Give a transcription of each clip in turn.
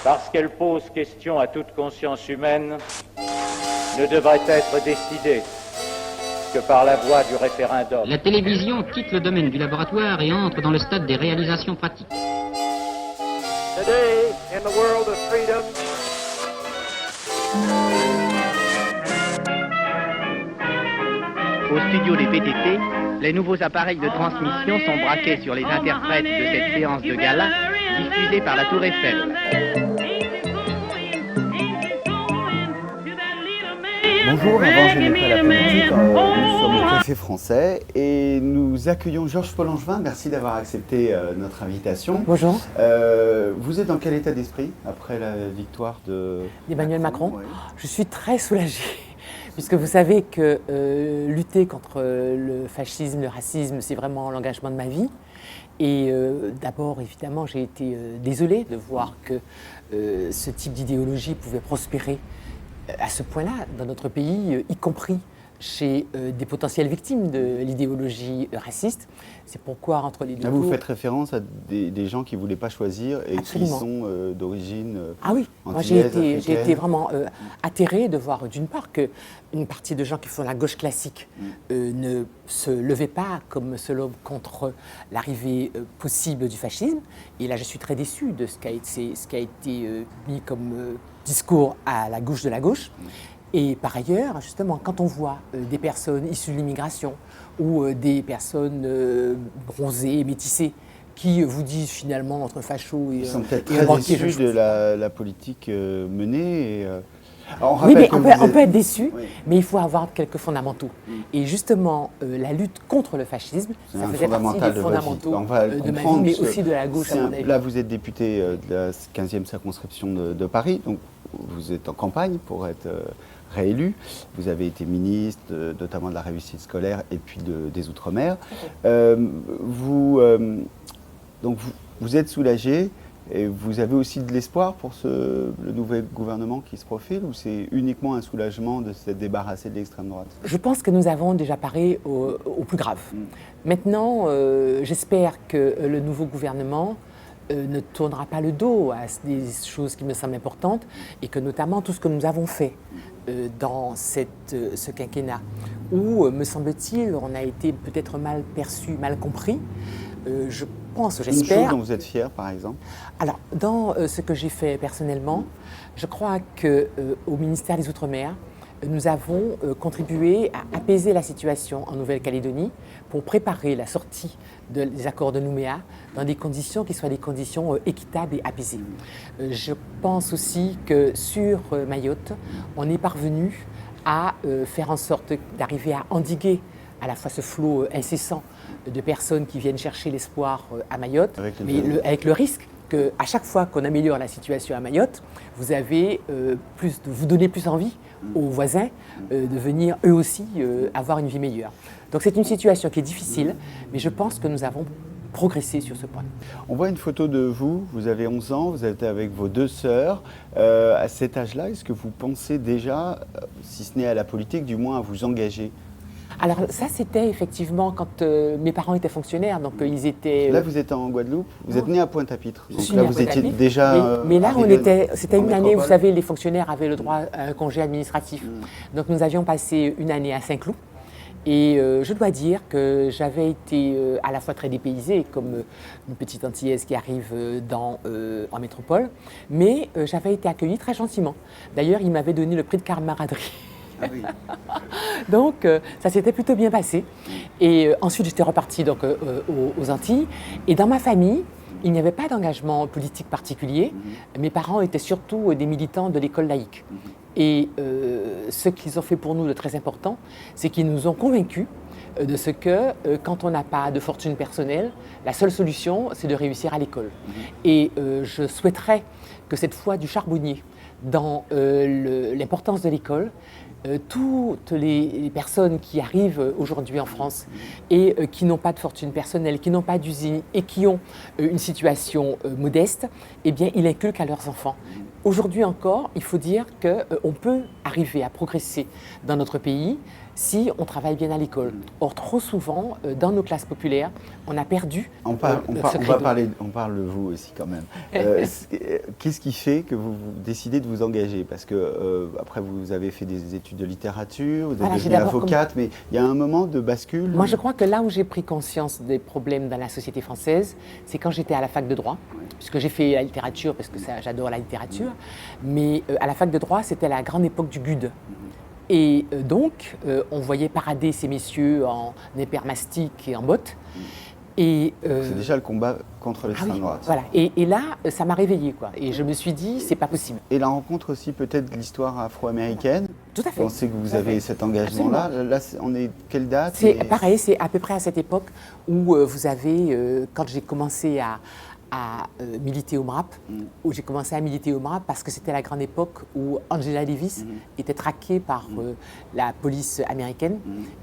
parce qu'elle pose question à toute conscience humaine, ne devrait être décidée que par la voie du référendum. La télévision quitte le domaine du laboratoire et entre dans le stade des réalisations pratiques. Today, in the world of freedom, Au studio des PTT, les nouveaux appareils de transmission sont braqués sur les interprètes de cette séance de gala diffusée par la Tour Eiffel. Bonjour, avant je n'ai pas la politique, nous sommes au Café Français et nous accueillons Georges-Paul Angevin. Merci d'avoir accepté notre invitation. Bonjour. Vous êtes dans quel état d'esprit après la victoire d'Emmanuel Macron? Oui. Je suis très soulagée, puisque vous savez que lutter contre le fascisme, le racisme, c'est vraiment l'engagement de ma vie. Et d'abord, évidemment, j'ai été désolée de voir que ce type d'idéologie pouvait prospérer à ce point-là dans notre pays, y compris chez des potentielles victimes de l'idéologie raciste. C'est pourquoi, entre les deux Vous tours... faites référence à des gens qui ne voulaient pas choisir et Absolument. qui sont d'origine Ah oui, moi j'ai été vraiment atterrée de voir d'une part qu'une partie de gens qui font la gauche classique ne se levaient pas comme se lèvent contre l'arrivée possible du fascisme. Et là je suis très déçue de ce qui a été mis comme discours à la gauche de la gauche. Et par ailleurs, justement, quand on voit des personnes issues de l'immigration ou des personnes bronzées et métissées qui vous disent finalement entre fachos et Ils sont peut-être et un très banquier, déçus de la politique menée. Et, alors, oui, mais on peut être déçu, Oui. mais il faut avoir quelques fondamentaux. Et justement, la lutte contre le fascisme, ça faisait partie des fondamentaux On va de ma vie, comprendre, mais parce que aussi de la gauche à mon avis. Là, vous êtes député de la 15e circonscription de Paris, donc vous êtes en campagne pour être réélu. Vous avez été ministre, notamment de la réussite scolaire et puis des Outre-mer. Donc vous êtes soulagé et vous avez aussi de l'espoir pour le nouvel gouvernement qui se profile, ou c'est uniquement un soulagement de s'être débarrassé de l'extrême droite? Je pense que nous avons déjà paré au plus grave. Maintenant, j'espère que le nouveau gouvernement ne tournera pas le dos à des choses qui me semblent importantes et que notamment tout ce que nous avons fait dans ce quinquennat, où, me semble-t-il, on a été peut-être mal perçu, mal compris. Je pense, j'espère... Une chose dont vous êtes fier, par exemple? Alors, dans ce que j'ai fait personnellement, je crois qu'au ministère des Outre-mer, nous avons contribué à apaiser la situation en Nouvelle-Calédonie pour préparer la sortie des accords de Nouméa dans des conditions qui soient des conditions équitables et apaisées. Je pense aussi que sur Mayotte, on est parvenu à faire en sorte d'arriver à endiguer à la fois ce flot incessant de personnes qui viennent chercher l'espoir à Mayotte, avec le risque qu'à chaque fois qu'on améliore la situation à Mayotte, vous donnez plus envie aux voisins de venir eux aussi avoir une vie meilleure. Donc c'est une situation qui est difficile, mais je pense que nous avons progressé sur ce point. On voit une photo de vous, vous avez 11 ans, vous êtes avec vos deux sœurs. À cet âge-là, est-ce que vous pensez déjà, si ce n'est à la politique, du moins à vous engager? Alors ça, c'était effectivement quand mes parents étaient fonctionnaires, donc ils étaient... Là, vous êtes en Guadeloupe, vous êtes né à Pointe-à-Pitre. Je Donc suis là, née à vous étiez Pointe-à-Pitre, déjà... Mais là, c'était une année, vous métropole. savez, les fonctionnaires avaient le droit à un congé administratif. Donc nous avions passé une année à Saint-Cloud. Et je dois dire que j'avais été à la fois très dépaysée, comme une petite Antillaise qui arrive en métropole, mais j'avais été accueillie très gentiment. D'ailleurs, il m'avait donné le prix de camaraderie. Ah oui. Donc ça s'était plutôt bien passé. Et ensuite, j'étais repartie donc, aux Antilles. Et dans ma famille, il n'y avait pas d'engagement politique particulier. Mes parents étaient surtout des militants de l'école laïque. Et ce qu'ils ont fait pour nous de très important, c'est qu'ils nous ont convaincus de ce que quand on n'a pas de fortune personnelle, la seule solution, c'est de réussir à l'école. Et je souhaiterais que cette foi du charbonnier dans l'importance de l'école, toutes les personnes qui arrivent aujourd'hui en France et qui n'ont pas de fortune personnelle, qui n'ont pas d'usine et qui ont une situation modeste, eh bien, ils inculquent à leurs enfants. Aujourd'hui encore, il faut dire qu'on peut arriver à progresser dans notre pays si on travaille bien à l'école. Or, trop souvent, dans nos classes populaires, on a perdu On parle de vous aussi quand même. Qu'est-ce qui fait que vous décidez de vous engager? Parce que après vous avez fait des études de littérature, vous êtes devenue avocate, mais il y a un moment de bascule. Moi je crois que là où j'ai pris conscience des problèmes dans la société française, c'est quand j'étais à la fac de droit, puisque j'ai fait la littérature, parce que j'adore la littérature, mais à la fac de droit c'était la grande époque du GUD. Et donc, on voyait parader ces messieurs en hypermastic et en bottes. C'est déjà le combat contre l'extrême droite. Voilà. Et là, ça m'a réveillée, quoi. Et je me suis dit, c'est pas possible. Et la rencontre aussi peut-être de l'histoire afro-américaine. Tout à fait. On sait que vous avez cet engagement-là. Là, on est quelle date? C'est pareil, c'est à peu près à cette époque où vous avez, quand j'ai commencé à militer au MRAP, où j'ai commencé à militer au MRAP parce que c'était la grande époque où Angela Davis était traquée par la police américaine.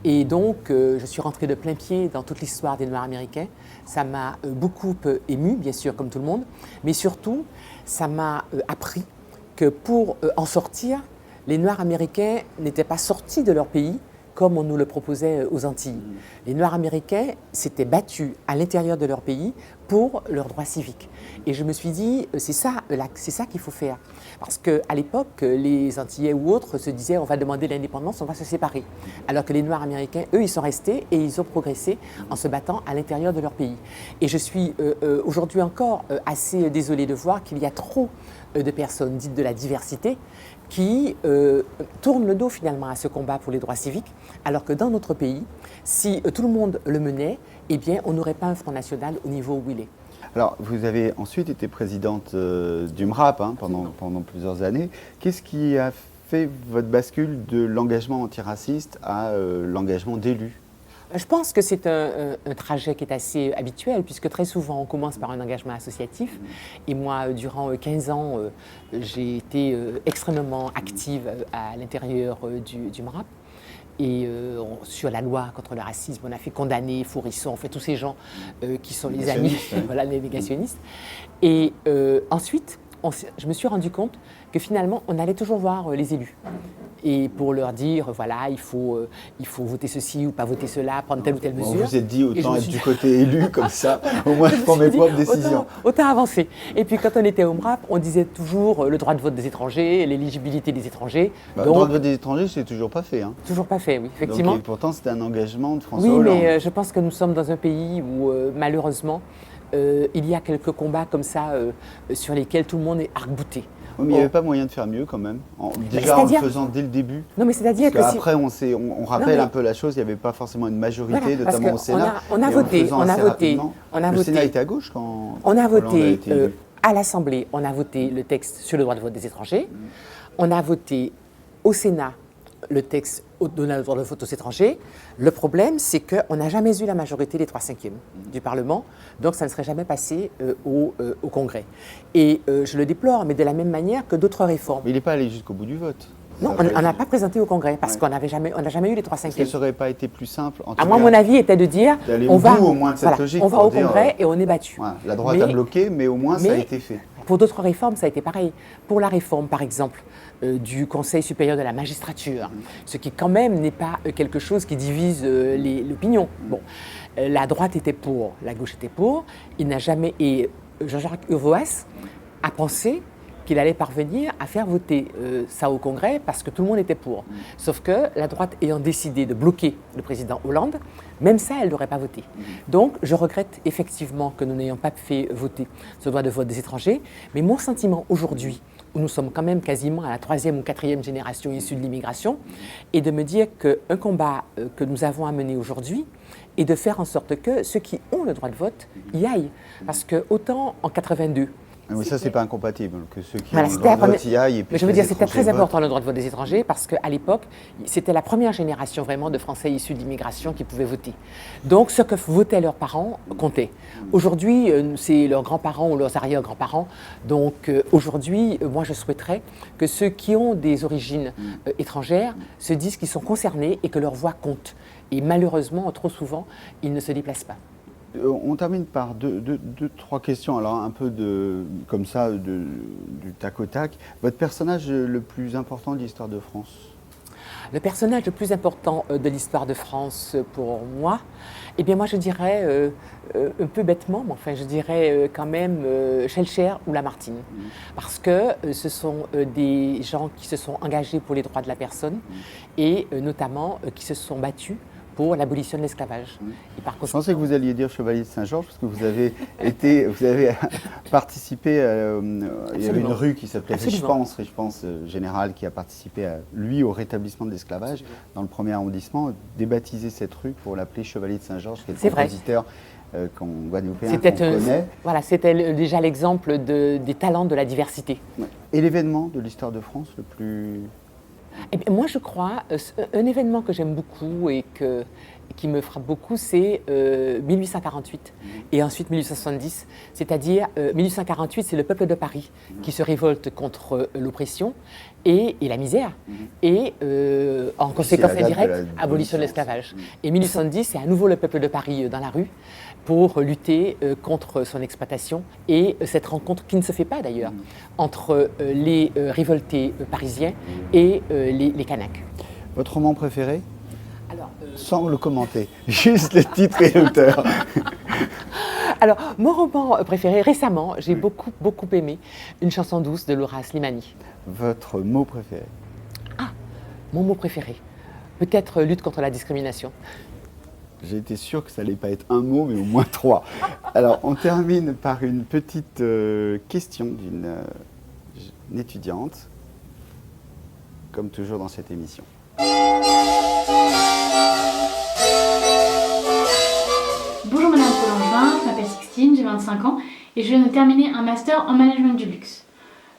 Et donc, je suis rentrée de plein pied dans toute l'histoire des Noirs américains. Ça m'a beaucoup émue, bien sûr, comme tout le monde, mais surtout, ça m'a appris que pour en sortir, les Noirs américains n'étaient pas sortis de leur pays comme on nous le proposait aux Antilles. Les Noirs américains s'étaient battus à l'intérieur de leur pays pour leurs droits civiques. Et je me suis dit, c'est ça qu'il faut faire. Parce qu'à l'époque, les Antillais ou autres se disaient, on va demander l'indépendance, on va se séparer. Alors que les Noirs américains, eux, ils sont restés et ils ont progressé en se battant à l'intérieur de leur pays. Et je suis aujourd'hui encore assez désolée de voir qu'il y a trop de personnes dites de la diversité qui tournent le dos finalement à ce combat pour les droits civiques, alors que dans notre pays, si tout le monde le menait, eh bien, on n'aurait pas un Front National au niveau où il est. Alors, vous avez ensuite été présidente du MRAP pendant plusieurs années. Qu'est-ce qui a fait votre bascule de l'engagement antiraciste à l'engagement d'élu? Je pense que c'est un trajet qui est assez habituel, puisque très souvent on commence par un engagement associatif. Et moi, durant 15 ans, j'ai été extrêmement active à l'intérieur du MRAP. Et sur la loi contre le racisme, on a fait condamner Fourisson, on fait tous ces gens qui sont les amis, voilà, les négationnistes. Et ensuite, je me suis rendu compte que finalement, on allait toujours voir les élus. Et pour leur dire, voilà, il faut voter ceci ou pas voter cela, prendre telle ou telle mesure. Vous vous êtes dit, autant être du côté élu, comme ça, au moins je prends mes propres décisions. Autant avancer. Et puis quand on était au MRAP, on disait toujours le droit de vote des étrangers, l'éligibilité des étrangers. Le droit de vote des étrangers, c'est toujours pas fait. Hein. Toujours pas fait, oui, effectivement. Donc, et pourtant, c'était un engagement de François Hollande. Oui, mais je pense que nous sommes dans un pays où, malheureusement, il y a quelques combats comme ça sur lesquels tout le monde est arc-bouté. Oui, mais il n'y avait pas moyen de faire mieux quand même, déjà en le faisant dès le début. Non, mais c'est-à-dire que après, on rappelle un peu la chose, il n'y avait pas forcément une majorité, voilà, notamment au Sénat. On a voté. Le Sénat était à gauche quand on a voté à l'Assemblée, on a voté le texte sur le droit de vote des étrangers. On a voté au Sénat le texte donnant le droit de vote aux étrangers. Le problème, c'est qu'on n'a jamais eu la majorité des 3/5 du Parlement, donc ça ne serait jamais passé au Congrès. Et je le déplore, mais de la même manière que d'autres réformes. Mais il n'est pas allé jusqu'au bout du vote. Non, on n'a pas présenté au Congrès, parce qu'on n'a jamais eu les 3/5. Est-ce que ça n'aurait pas été plus simple moi, mon avis était de dire, on va au moins de cette logique, on va au Congrès et on est battu. Ouais, la droite a bloqué, mais au moins ça a été fait. Pour d'autres réformes, ça a été pareil. Pour la réforme, par exemple, du Conseil supérieur de la magistrature, ce qui quand même n'est pas quelque chose qui divise l'opinion. Bon, la droite était pour, la gauche était pour. Il n'a jamais... Et Jean-Jacques Urvoas a pensé qu'il allait parvenir à faire voter ça au Congrès parce que tout le monde était pour. Sauf que la droite ayant décidé de bloquer le président Hollande, même ça, elle n'aurait pas voté. Donc, je regrette effectivement que nous n'ayons pas fait voter ce droit de vote des étrangers. Mais mon sentiment aujourd'hui, où nous sommes quand même quasiment à la 3e ou 4e génération issue de l'immigration, est de me dire qu'un combat que nous avons à mener aujourd'hui est de faire en sorte que ceux qui ont le droit de vote y aillent. Parce que autant en 82, mais ça, c'est pas incompatible, que ceux qui ont le droit de vote y aillent. Mais je veux dire, c'était très important le droit de vote des étrangers parce qu'à l'époque, c'était la première génération vraiment de Français issus de l'immigration qui pouvaient voter. Donc, ce que votaient leurs parents comptait. Aujourd'hui, c'est leurs grands-parents ou leurs arrière-grands-parents. Donc, aujourd'hui, moi, je souhaiterais que ceux qui ont des origines étrangères se disent qu'ils sont concernés et que leur voix compte. Et malheureusement, trop souvent, ils ne se déplacent pas. On termine par trois questions, alors un peu comme ça, du tac au tac. Votre personnage le plus important de l'histoire de France? Le personnage le plus important de l'histoire de France pour moi, eh bien moi je dirais, un peu bêtement, mais enfin je dirais quand même Schellcher ou Lamartine. Parce que ce sont des gens qui se sont engagés pour les droits de la personne et notamment qui se sont battus pour l'abolition de l'esclavage. Je pensais que vous alliez dire Chevalier de Saint-Georges, parce que vous avez participé, il y avait une rue qui s'appelait Richepense Général, qui a participé, lui, au rétablissement de l'esclavage dans le 1er arrondissement, débaptisé cette rue pour l'appeler Chevalier de Saint-Georges, qui est le compositeur guadeloupéen qu'on connaît. Voilà, c'était déjà l'exemple des talents de la diversité. Et l'événement de l'histoire de France le plus... Eh bien, moi, je crois, un événement que j'aime beaucoup et qui me frappe beaucoup, c'est 1848 et ensuite 1870. C'est-à-dire, 1848, c'est le peuple de Paris qui se révolte contre l'oppression et la misère, et en conséquence indirecte, abolition de l'esclavage. Et 1870, c'est à nouveau le peuple de Paris dans la rue pour lutter contre son exploitation, et cette rencontre qui ne se fait pas d'ailleurs entre les révoltés parisiens et les Kanaks. Votre roman préféré? Alors, sans le commenter, juste le titre et l'auteur. Alors, mon roman préféré, récemment, j'ai beaucoup aimé Une chanson douce de Laura Slimani. Votre mot préféré? Ah, mon mot préféré, peut-être lutte contre la discrimination. J'ai été sûr que ça n'allait pas être un mot, mais au moins 3. Alors, on termine par une petite question d'une étudiante, comme toujours dans cette émission. Bonjour Madame Paul-Langevin, je m'appelle Sixtine, j'ai 25 ans et je viens de terminer un master en management du luxe.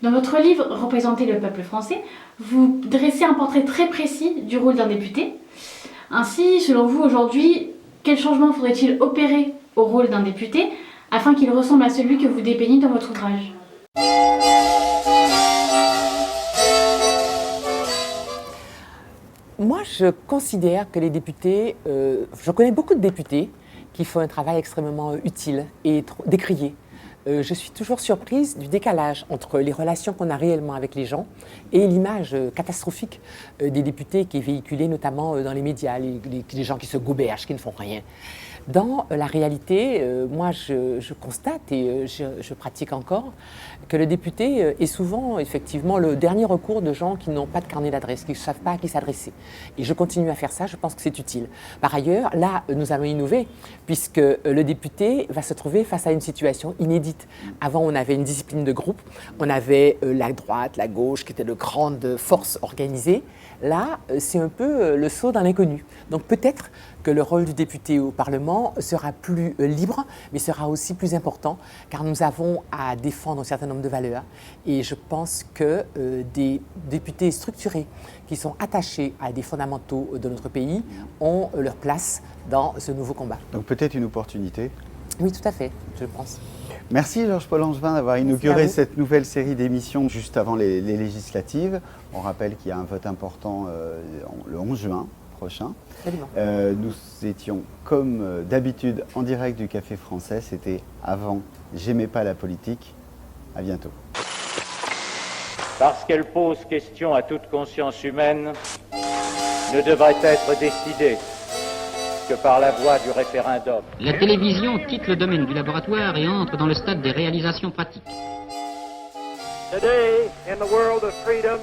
Dans votre livre « Représenter le peuple français », vous dressez un portrait très précis du rôle d'un député. Ainsi, selon vous, aujourd'hui, quel changement faudrait-il opérer au rôle d'un député afin qu'il ressemble à celui que vous dépeignez dans votre ouvrage? Moi, je considère que les députés, je connais beaucoup de députés qui font un travail extrêmement utile et décrié. Je suis toujours surprise du décalage entre les relations qu'on a réellement avec les gens et l'image catastrophique des députés qui est véhiculée notamment dans les médias, les gens qui se gobergent, qui ne font rien. Dans la réalité, moi je constate et je pratique encore que le député est souvent effectivement le dernier recours de gens qui n'ont pas de carnet d'adresse, qui ne savent pas à qui s'adresser. Et je continue à faire ça, je pense que c'est utile. Par ailleurs, là, nous allons innover puisque le député va se trouver face à une situation inédite. Avant, on avait une discipline de groupe, on avait la droite, la gauche qui étaient de grandes forces organisées. Là, c'est un peu le saut dans l'inconnu. Donc peut-être que le rôle du député au Parlement sera plus libre, mais sera aussi plus important, car nous avons à défendre un certain nombre de valeurs. Et je pense que des députés structurés qui sont attachés à des fondamentaux de notre pays ont leur place dans ce nouveau combat. Donc peut-être une opportunité? Oui, tout à fait, je pense. Merci Georges Paul-Langevin d'avoir inauguré cette nouvelle série d'émissions juste avant les législatives. On rappelle qu'il y a un vote important le 11 juin prochain. Nous étions comme d'habitude en direct du Café Français. C'était avant J'aimais pas la politique. À bientôt. Parce qu'elle pose question à toute conscience humaine, ne devrait être décidée que par la voie du référendum. La télévision quitte le domaine du laboratoire et entre dans le stade des réalisations pratiques. Today, in the world of freedom,